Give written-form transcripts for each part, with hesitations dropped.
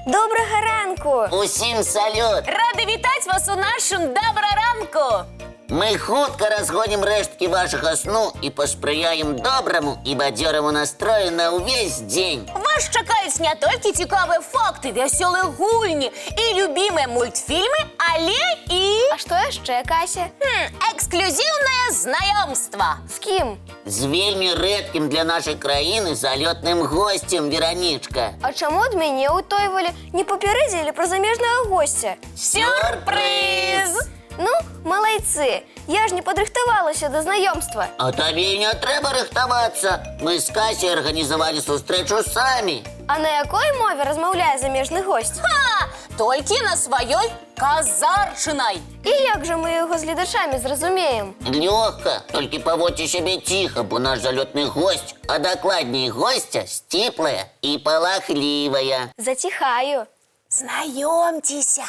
Доброго ранку! Усім салют! Рада вітати вас у нашому доброго ранку! Ми хутко розгонимо рештки вашого сну і посприяємо доброму і бадьорому настрою на увесь день. Вас чекають не тільки цікаві факти, веселі гульні і любимі мультфільми, але і... А що ще, Кася? Ексклюзивне знайомство. З ким? З вельми редким для нашої країни залетним гостем, Вероничка. А чому від мене у той волі не попередили про заміжного гостя? Сюрприз! Ну, молодці, я ж не подрихтувалася до знайомства. А тобі не треба рихтуватися. Ми з Касею організували зустрічу самі. А на якій мові розмовляє заміжний гость? Ха! Тільки на своїй казарчиній. І як же ми його з глядачами зрозуміємо? Легко, тільки поводьте себе тихо, бо наш залетний гость, а докладнее гостя, стиплая и полохливая. Затихаю. Знайомтеся.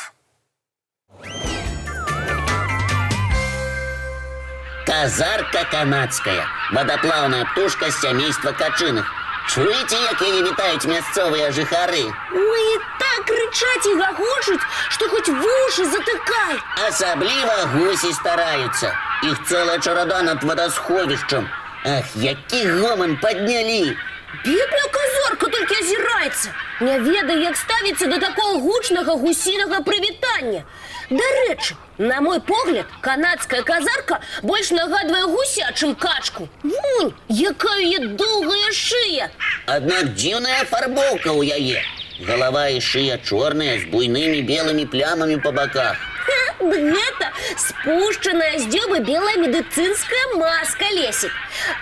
Казарка канадская, водоплавная птушка з сямейства качиных. Чуєте, як її вітають місцеві жихари? Ой, і так кричать і гагочуть, що хоч вуші затикай. Особливо гусі стараються. Їх ціла чорода над водосховищем. Ах, який гомон підняли! Бідна казарка тільки озирається. Не ведає, як ставиться до такого гучного гусиного привітання. До речі, на мой погляд, канадська казарка більш нагадує гуся, чим качку. Вунь, яка у її довга шия. Однак дивная фарбовка у яе. Голова і шия чорная, з буйними белыми плямами по боках. Это спущенная с дюбы белая медицинская маска, Лесик.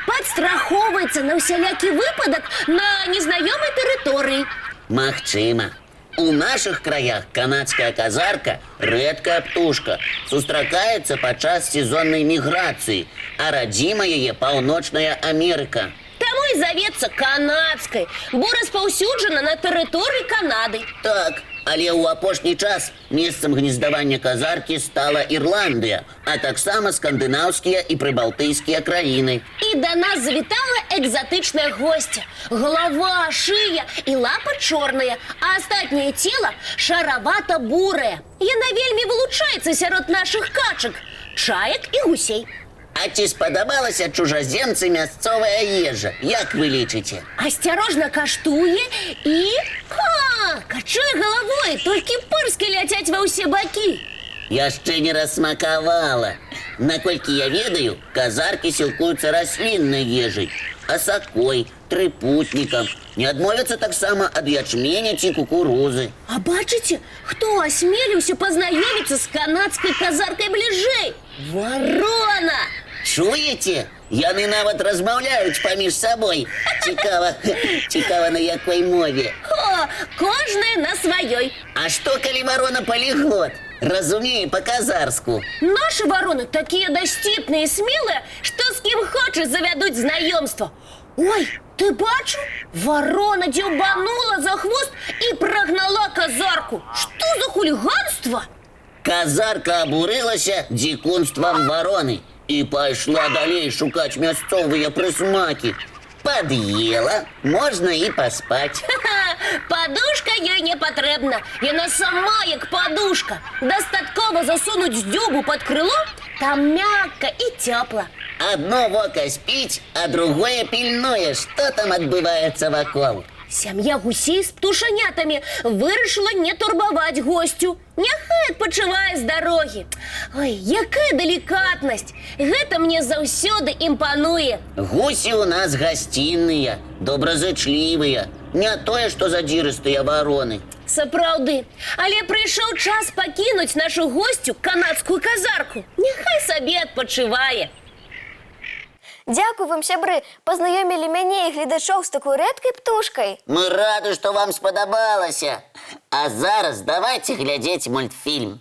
Подстраховывается на всякий выпадок на незнакомой территории. Магчыма. У наших краях канадская казарка – редкая птушка. Сустракаецца падчас сезонной міграцыі, а радзіма яе паўночная Америка. Тому и зовется канадской, бо распаўсюджана на территории Канады. Так, але ў апошні час месцам гнездавання казаркі стала Ірландыя, а таксама скандынаўскія і прыбалтыйскія краіны. И до нас завитала экзотичная гостья. Голова, шия и лапа черная, а остатнее тело шаровато-бурое. Яна вельми вылучаецца сярод наших качек, чаек и гусей. А ці спадабалася чужаземцы мясцовая ежа? Як вы лічыце? Осторожно каштуе и... качуе головой, толькі пырскі ляцяць ва ўсе бакі. Яшчэ не рассмакавала. Наколькі я ведаю, казаркі сілкуюцца расліннай ежай, асакой, трыпутнікам. Не адмовяцца таксама ад ячменя ці кукурузы. А бачыце, хто асмеліўся пазнаёміцца з канадскай казаркай бліжэй? Ворона! Чуеце? Яны нават размаўляюць паміж сабой. Цікава на якой мове. О, кожная на сваёй. А што калі варона паліглот? Разумее па-казарску. Наши вороны такие дасціпныя і смелыя, што з кім хочаш завядуць знаёмства. Ой, ты бачыў? Ворона дзюбанула за хвост і прагнала казарку. Што за хуліганства? Казарка абурылася дзікунствам вароны і пайшла далей шукаць мясцовыя прысмакі. Пад'ела, можна і паспаць. Подушка ёй не патрэбна. Яна сама як подушка. Дастаткова засунуць дзюбу пад крыло, там мякка і цёпла. Адно вока спіць, а другое пільнуе, што там адбываецца вакол. Сям'я гусей з птушанятамі вырашыла не турбаваць госцю. Няхай адпачывае з дарогі. Ой, якая далікатнасць. Гэта мне заўсёды імпануе. Гусі ў нас гасцінныя, добразычлівыя. Не тое, што задзірыстыя вароны. Сапраўды. Але прыйшоў час пакінуць нашу госцю канадскую казарку. Няхай сабе адпачывае. Дякую вам, сябры, пазнаёмілі мяне і гледачоў з такой рэдкай птушкай. Мы рады, што вам спадабалася. А зараз давайте глядзець мультфільм.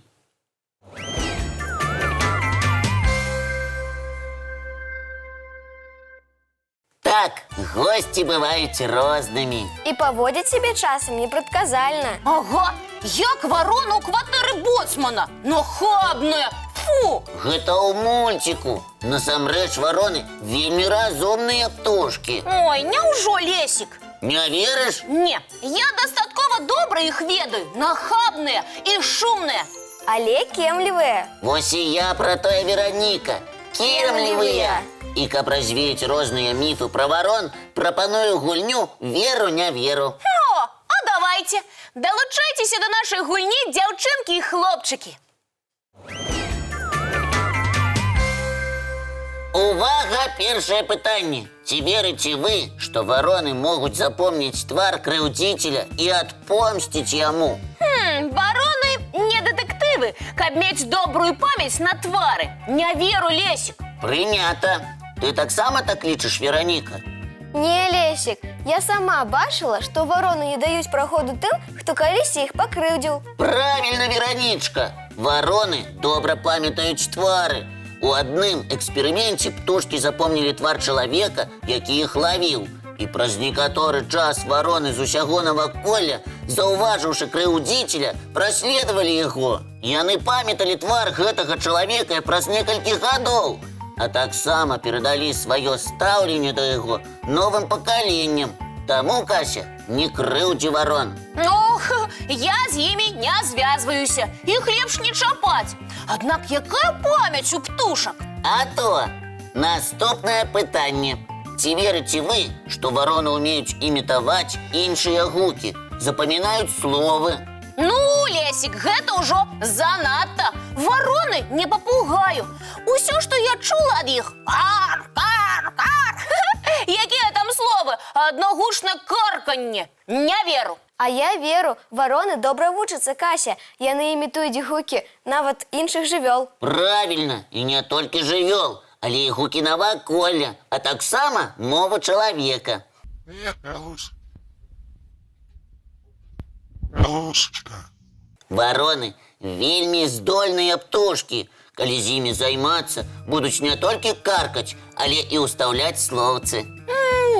Так, гости бываюць рознымі. І паводзяць сябе часам непрадказальна. Ага, як ворона у кватэры боцмана. Нахабная. Фу! Гэта ў мультику. Насамрэч вароны вельмі разумныя птушкі. Ой, няўжо, Лесік? Не верыш? Не, я дастаткова таксама добра іх ведаю, нахабныя і шумныя. Але кемлівыя. Вось і я про тое, Вероніка. Кемлівыя. І каб развеять розныя міфы про ворон, прапаную гульню «Веру, не веру». О, а давайте, долучайтеся до нашай гульні, дзяўчынкі і хлопчыкі. Увага, першае пытанне. Ці верыце вы, што вороны могуць запомніць твар крыўдзіцеля і адпомсціць яму? Вароны не дэтэктывы, каб мець добрую памяць на твары. Не веру, Лесік. Прынята. Ты таксама так лічыш, Вероніка? Не, Лесік, я сама бачыла, што вароны не даюць праходу тым, хто калісьці іх пакрыўдзіў. Правильно, Вероничка. Вороны добра памятаюць твары. У адным эксперыменце птушкі запомнілі твар чалавека, які іх лавіў. І праз некаторы час вороны з усяго наваколля, заўважыўшы крыўдзіцеля, праследавалі яго. Яны памяталі твар гэтага чалавека праз некалькі гадоў, а таксама перадалі сваё стаўленне да яго новым пакаленням. Таму, Кася, не крыўдзі ворон. Ох, я з імі не звязваюся. Іх лепш не чапаць. Аднак якая памяць у птушак? А то наступнае пытанне. Ці верыце вы, што вороны ўмеюць імітаваць іншыя гукі, запамінаюць словы? Ну, Лесік, гэта ўжо занадта. Вароны не папугаю. Усё, што я чула ад іх: кар, кар, кар. Якія там словы? Аднагучнае карканне. Не веру. А я веру, вароны добра вучацца, Кася. Яны імітуюць гукі нават іншых жывёл. Правильно, і не толькі жывёл, але і гукі наваколля, а таксама мову чалавека. Галушечка. Вороны вельмі здольныя птушкі. Калі з імі займацца, будуць не толькі каркаць, але і ўстаўляць словцы.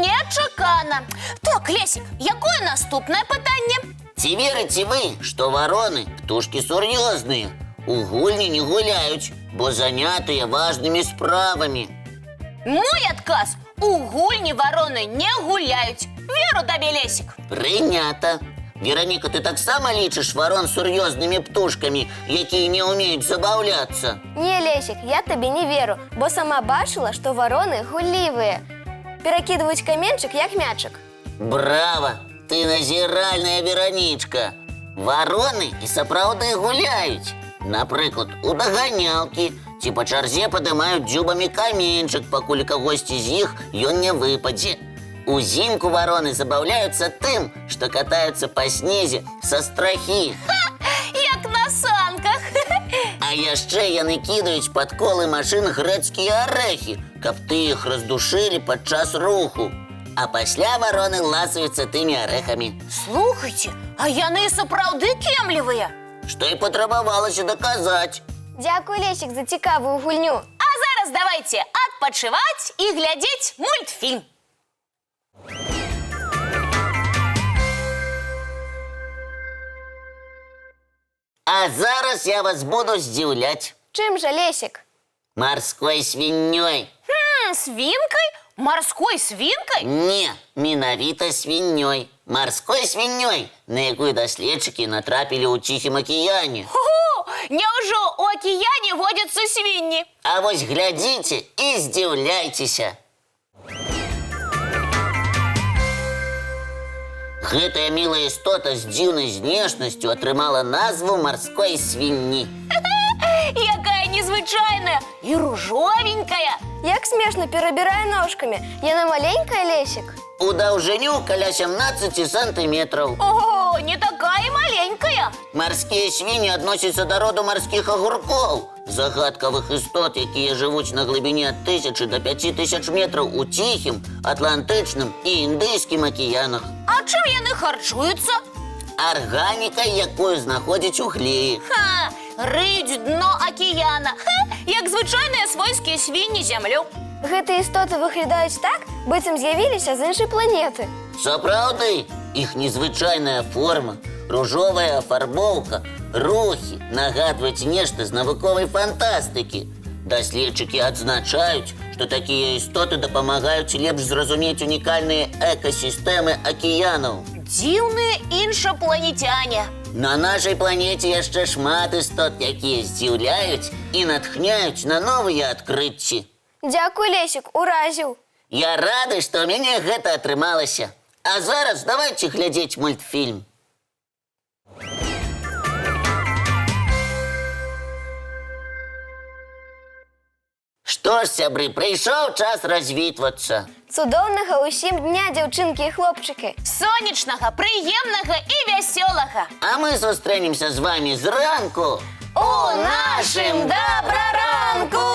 Нечакана. Так, Лесік, якое наступнае пытанне? Ці верыце вы, што вороны птушкі сур'ёзныя? У гульні не гуляюць, бо занятыя важнымі справамі. Мой адказ: у гульні вароны не гуляюць. Веру табе, Лесік. Прынята. Вероніка, ты таксама лічыш ворон сур'ёзнымі птушкамі, якія не ўмеюць забаўляцца? Не, Лесік, я табе не веру, бо сама бачыла, што вароны гуллівыя. Перакідваюць каменчык, як мячык. Браво! Ты назіральная, Веронічка. Вороны і сапраўды гуляюць. Напрыклад, у даганялкі ці па чарзе падымаюць дзюбамі каменчык, пакуль кагосьці з іх ён не выпадзе. Узімку вороны забаўляюцца тым, што катаюцца па снезе са страхі. Як на санках. А яшчэ яны кідаюць пад колы машын грэцкія арэхі, каб ты іх раздушылі падчас руху. А пасля вороны ласуюцца тымі арэхамі. Слухайце, а яны сапраўды кемлівыя. Што і патрабавалася даказаць. Дзякуй, Лесік, за цікавую гульню. А зараз давайте адпачываць і глядзець мультфільм. А зараз я вас буду здзіўляць. Чым жа, Лесік? Марской свіннёй. Свінкай? Марской свінкай? Не, менавіта свіннёй. Марской свіннёй, на якую даследчыкі натрапілі ў Ціхім акіяне. Ого! Няўжо у акіяне водзяцца свінні? А вось глядзіце і здзіўляйцеся. Гэтая мілая істота з дзіўнай знешнасцю атрымала назву марской свінні. Якая незвычайная і ружовенькая. Як смешна перабірае ножкамі. Яна маленькая, Лесік? У даўжыню каля 17 сантыметраў. Ого, не такая маленькая. Марскія свінні адносяцца да роду марскіх агуркоў. Загадкавых істот, якія жывуць на глыбіні ад 1000 до 5000 метраў у Ціхім, Атлантычным і Індыйскім акіянах. А чым яны харчуюцца? Арганікай, якую знаходзяць у глеі. Ха, рыюць дно акіяна. Ха, як звычайныя свойскія свінні зямлю. Гэтыя істоты выглядаюць так, быццам з'явіліся з іншай планеты. Сапраўды, іх незвычайная форма, ружовая афарбоўка, рухі нагадваюць нешта з навуковай фантастыкі. Даследчыкі адзначаюць, што такія істоты дапамагаюць лепш зразумець унікальныя экасістэмы акіянаў. Дзіўныя іншапланетяне. На нашай планеце яшчэ шмат істот, якія здзіўляюць і натхняюць на новыя адкрыцці. Дзякуй, Лесік, уразіў. Я рады, што ў мяне гэта атрымалася. А зараз давайце глядзець мультфільм. Што ж, сябры, прыйшоў час развітвацца. Цудоўнага ўсім дня, дзяўчынкі і хлопчыкі. Сонечнага, прыемнага і вясёлага. А мы сустрэнемся з вамі зранку У нашым добраранку!